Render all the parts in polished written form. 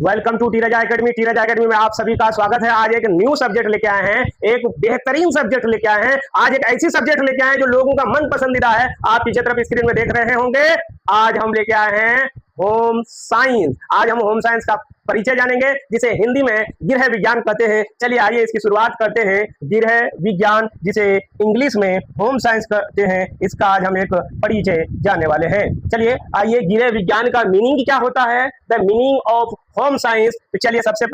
Welcome to Teerja academy. Teerja academy में आप सभी का स्वागत है। आज एक न्यू सब्जेक्ट लेके आए हैं, एक बेहतरीन सब्जेक्ट लेके आए हैं। आज एक ऐसी सब्जेक्ट लेके आए हैं जो लोगों का मन पसंदीदा है। आप पीछे तरफ स्क्रीन में देख रहे होंगे। आज हम लेके आए हैं होम साइंस। आज हम होम साइंस का परिचय जानेंगे, जिसे हिंदी में गृह विज्ञान कहते हैं। चलिए आइए इसकी शुरुआत करते हैं। गृह विज्ञान, जिसे इंग्लिश में होम साइंस कहते हैं, इसका आज हम एक परिचय जानने वाले हैं। चलिए आइए, गृह विज्ञान का मीनिंग क्या होता है, the meaning of home science. तो चलिए सबसे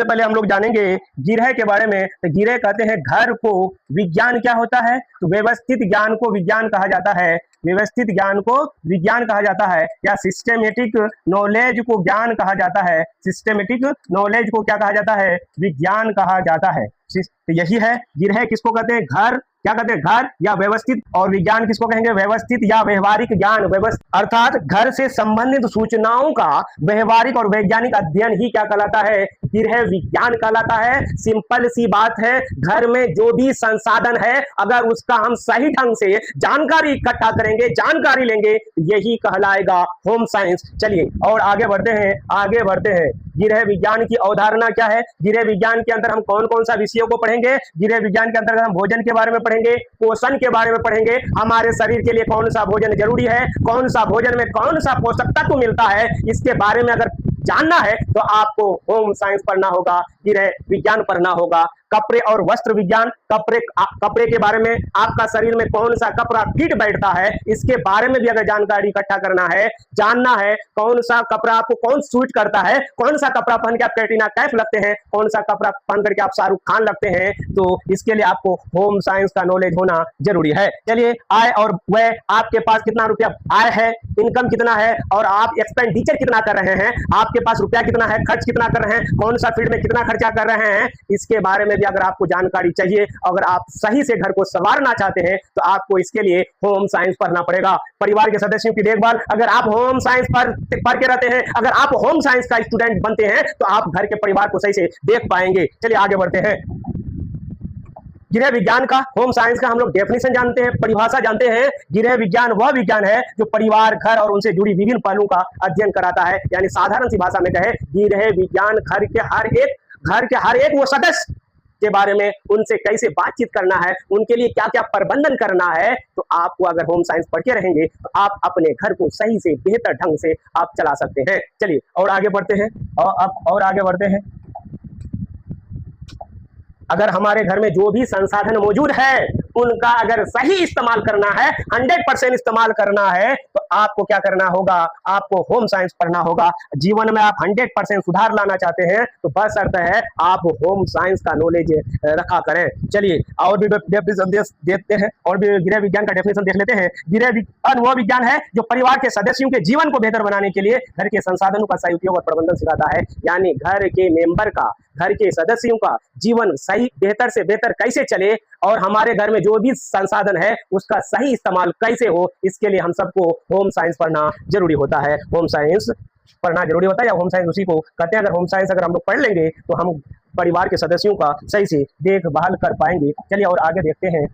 पहले हम लोग जानेंगे गृह के बारे में। तो गृह कहते हैं घर को। विज्ञान क्या होता है? तो व्यवस्थित ज्ञान को विज्ञान कहा जाता है। व्यवस्थित ज्ञान को विज्ञान कहा जाता है, या सिस्टेमेटिक नॉलेज को ज्ञान कहा जाता है। सिस्टेमेटिक नॉलेज को क्या कहा जाता है? विज्ञान कहा जाता है। तो यही है गृह किसको कहते हैं? घर। क्या कहते हैं? घर या व्यवस्थित। और विज्ञान किसको कहेंगे? व्यवस्थित या व्यवहारिक ज्ञान। अर्थात घर से संबंधित सूचनाओं का व्यवहारिक और वैज्ञानिक अध्ययन ही क्या कहलाता है? गृह विज्ञान कहलाता है। सिंपल सी बात है, घर में जो भी संसाधन है, अगर उसका हम सही ढंग से जानकारी इकट्ठा करेंगे, जानकारी लेंगे, यही कहलाएगा होम साइंस। चलिए और आगे बढ़ते हैं। गृह विज्ञान की अवधारणा क्या है? गृह विज्ञान के अंदर हम कौन कौन सा विषयों को पढ़ेंगे? गृह विज्ञान के अंदर हम भोजन के बारे में पढ़ेंगे, पोषण के बारे में पढ़ेंगे, हमारे शरीर के लिए कौन सा भोजन जरूरी है, कौन सा भोजन में कौन सा पोषक तत्व मिलता है, इसके बारे में अगर जानना है तो आपको होम साइंस पढ़ना होगा, गृह विज्ञान पढ़ना होगा। कपड़े और वस्त्र विज्ञान, कपड़े के बारे में, आपका शरीर में कौन सा कपड़ा फिट बैठता है, इसके बारे में भी अगर जानकारी इकट्ठा करना है, जानना है कौन सा कपड़ा आपको कौन सूट करता है, कौन सा कपड़ा पहन के आप कैटरीना कैफ लगते हैं, कौन सा कपड़ा पहन करके आप शाहरुख खान लगते हैं, तो इसके लिए आपको होम साइंस का नॉलेज होना जरूरी है। चलिए, आय और व्यय, आपके पास कितना रुपया आय है, इनकम कितना है, और आप एक्सपेंडिचर कितना कर रहे हैं, आपके पास रुपया कितना है, खर्च कितना कर रहे हैं, कौन सा फील्ड में कितना खर्चा कर रहे हैं, इसके बारे में भी अगर आपको जानकारी चाहिए, अगर आप सही से घर को संवारना चाहते हैं, तो आपको इसके लिए होम साइंस पढ़ना पड़ेगा। परिवार के सदस्यों की देखभाल, अगर आप होम साइंस पढ़ के रहते हैं, अगर आप होम साइंस का स्टूडेंट बनते हैं, तो आप घर के परिवार को सही से देख पाएंगे। चलिए आगे बढ़ते हैं। गृह विज्ञान का, होम साइंस का हम लोग डेफिनेशन जानते हैं, परिभाषा जानते हैं। गृह विज्ञान वह विज्ञान है जो परिवार, घर और उनसे जुड़ी विभिन्न पहलुओं का अध्ययन कराता है। यानी साधारण सी भाषा में कहे, गृह विज्ञान घर के हर एक वो सदस्य के बारे में, उनसे कैसे बातचीत करना है, उनके लिए क्या क्या प्रबंधन करना है। तो आपको अगर होम साइंस पढ़ के रहेंगे तो आप अपने घर को सही से, बेहतर ढंग से आप चला सकते हैं। चलिए और आगे बढ़ते हैं। अगर हमारे घर में जो भी संसाधन मौजूद है, उनका अगर सही इस्तेमाल करना है, 100% इस्तेमाल करना है, तो आपको क्या करना होगा? आपको होम साइंस पढ़ना होगा। जीवन में आप 100% सुधार लाना चाहते हैं, तो बस अर्थ है आप होम साइंस का नॉलेज रखा करें। चलिए और भी डेफिनेशन देखते हैं, और भी गृह विज्ञान का डेफिनेशन देख लेते हैं। गृह विज्ञान वह विज्ञान है जो परिवार के सदस्यों के जीवन को बेहतर बनाने के लिए घर के संसाधनों का सही उपयोग और प्रबंधन सिखाता है। यानी घर के मेंबर का, घर के सदस्यों का जीवन सही, बेहतर से बेहतर कैसे चले, और हमारे घर में जो भी संसाधन है उसका सही इस्तेमाल कैसे हो, इसके लिए हम सबको होम साइंस पढ़ना जरूरी होता है। होम साइंस पढ़ना जरूरी होता है, या होम साइंस उसी को कहते हैं। अगर होम साइंस अगर हम लोग पढ़ लेंगे तो हम परिवार के सदस्यों का सही से देखभाल कर पाएंगे। चलिए और आगे देखते हैं।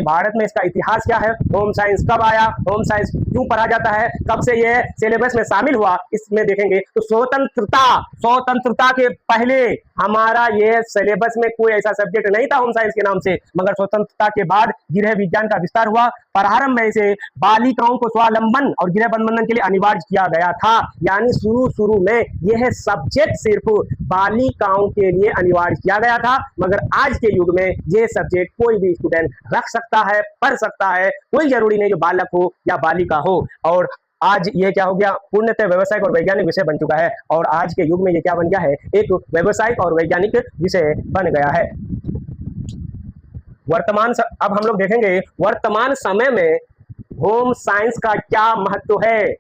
भारत में इसका इतिहास क्या है? होम साइंस कब आया, होम साइंस क्यों पढ़ा जाता है, कब से यह सिलेबस में शामिल हुआ, इसमें देखेंगे। तो स्वतंत्रता के पहले हमारा ये सिलेबस में कोई ऐसा सब्जेक्ट नहीं था होम साइंस के नाम से, मगर स्वतंत्रता के बाद गृह विज्ञान का विस्तार हुआ। प्रारंभ में इसे बालिकाओं को स्वावलंबन और गृह प्रबंधन के लिए अनिवार्य किया गया था। यानी शुरू में यह सब्जेक्ट सिर्फ बालिकाओं के लिए अनिवार्य किया गया था, मगर आज के युग में यह सब्जेक्ट कोई भी स्टूडेंट रख सकता है, पढ़ सकता है। कोई जरूरी नहीं जो बालक हो या बालिका हो। और आज ये क्या हो गया? पूर्णतः व्यवसायिक और वैज्ञानिक विषय बन चुका है। और आज के युग में ये क्या बन गया है? एक व्यवसायिक और वैज्ञानिक विषय बन गया है। अब हम लोग देखेंगे वर्तमान समय में होम साइंस का क्या महत्व है।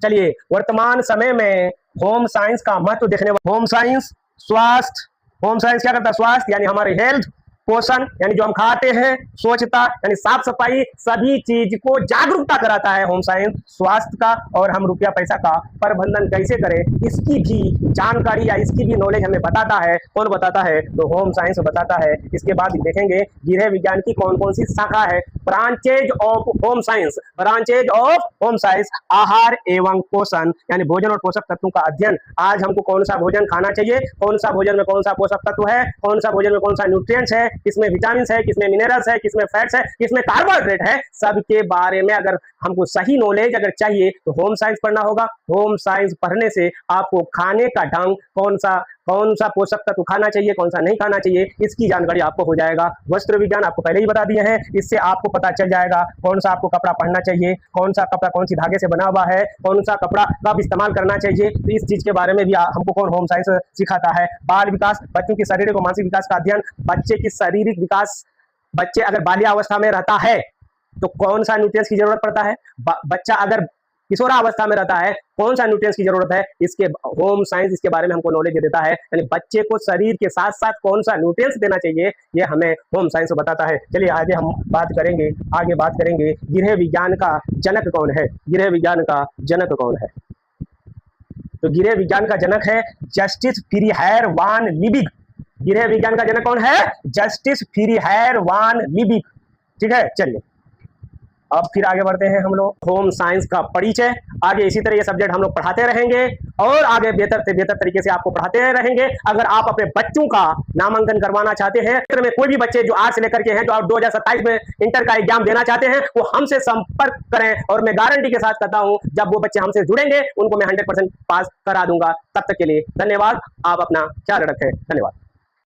चलिए वर्तमान समय में होम साइंस का महत्व देखने। होम साइंस क्या करता है? स्वास्थ्य यानी हमारे हेल्थ, पोषण यानी जो हम खाते हैं, स्वच्छता यानी साफ सफाई, सभी चीज को जागरूकता कराता है होम साइंस। स्वास्थ्य का और हम रुपया पैसा का प्रबंधन कैसे करें इसकी भी जानकारी या इसकी भी नॉलेज हमें बताता है। कौन बताता है? तो होम साइंस बताता है। इसके बाद देखेंगे गृह विज्ञान की कौन कौन सी शाखा है। Branches of home science, branches of home science, आहार एवं पोषण यानी भोजन और पोषक तत्वों का अध्ययन। आज हमको कौन सा भोजन खाना चाहिए, कौन सा भोजन में कौन सा पोषक तत्व है, कौन सा भोजन में कौन सा न्यूट्रिएंट्स है, किसमें विटामिन है, किसमें मिनरल्स है, किसमें फैट्स है, किसमें कार्बोहाइड्रेट है, सबके बारे में अगर हमको सही नॉलेज अगर चाहिए तो होम साइंस पढ़ना होगा। होम साइंस पढ़ने से आपको खाने का ढंग, कौन सा पोषक तत्व खाना चाहिए, कौन सा नहीं खाना चाहिए, इसकी जानकारी आपको हो जाएगा। वस्त्र विज्ञान आपको पहले ही बता दिए हैं, इससे आपको पता चल जाएगा कौन सा आपको कपड़ा पहनना चाहिए, कौन सा कपड़ा कौन सी धागे से बना हुआ है, कौन सा कपड़ा कब इस्तेमाल करना चाहिए। तो इस चीज के बारे में भी हमको कौन होम साइंस सिखाता है। बाल विकास, बच्चों की शारीरिक और मानसिक विकास का अध्ययन। बच्चे की शारीरिक विकास, बच्चे अगर बाल्यावस्था में रहता है तो कौन सा न्यूट्रिएंट्स की जरूरत पड़ता है, बच्चा अगर किशोरावस्था में रहता है कौन सा न्यूट्रिएंट्स की जरूरत है, इसके होम साइंस इसके बारे में हमको नॉलेज देता है। यानी बच्चे को शरीर के साथ साथ कौन सा न्यूट्रिएंट्स देना चाहिए ये हमें होम साइंस बताता है। चलिए आगे हम बात करेंगे गृह विज्ञान का जनक कौन है। गृह विज्ञान का जनक कौन है? तो गृह विज्ञान का जनक है जस्टिस फ्रीहायर वान लिबिग। गृह विज्ञान का जनक कौन है? जस्टिस फ्रीहायर वान लिबिग। ठीक है, चलिए अब फिर आगे बढ़ते हैं हम लोग होम साइंस का परिचय। आगे इसी तरह ये सब्जेक्ट हम लोग पढ़ाते रहेंगे और आगे बेहतर से बेहतर तरीके से आपको पढ़ाते रहेंगे। अगर आप अपने बच्चों का नामांकन करवाना चाहते हैं, क्षेत्र में कोई भी बच्चे जो आर्ट्स लेकर के हैं, जो आप 2027 में इंटर का एग्जाम देना चाहते हैं, वो हमसे संपर्क करें और मैं गारंटी के साथ कहता हूं जब वो बच्चे हमसे जुड़ेंगे उनको मैं 100% पास करा दूंगा। तब तक के लिए धन्यवाद। आप अपना ख्याल रखें। धन्यवाद।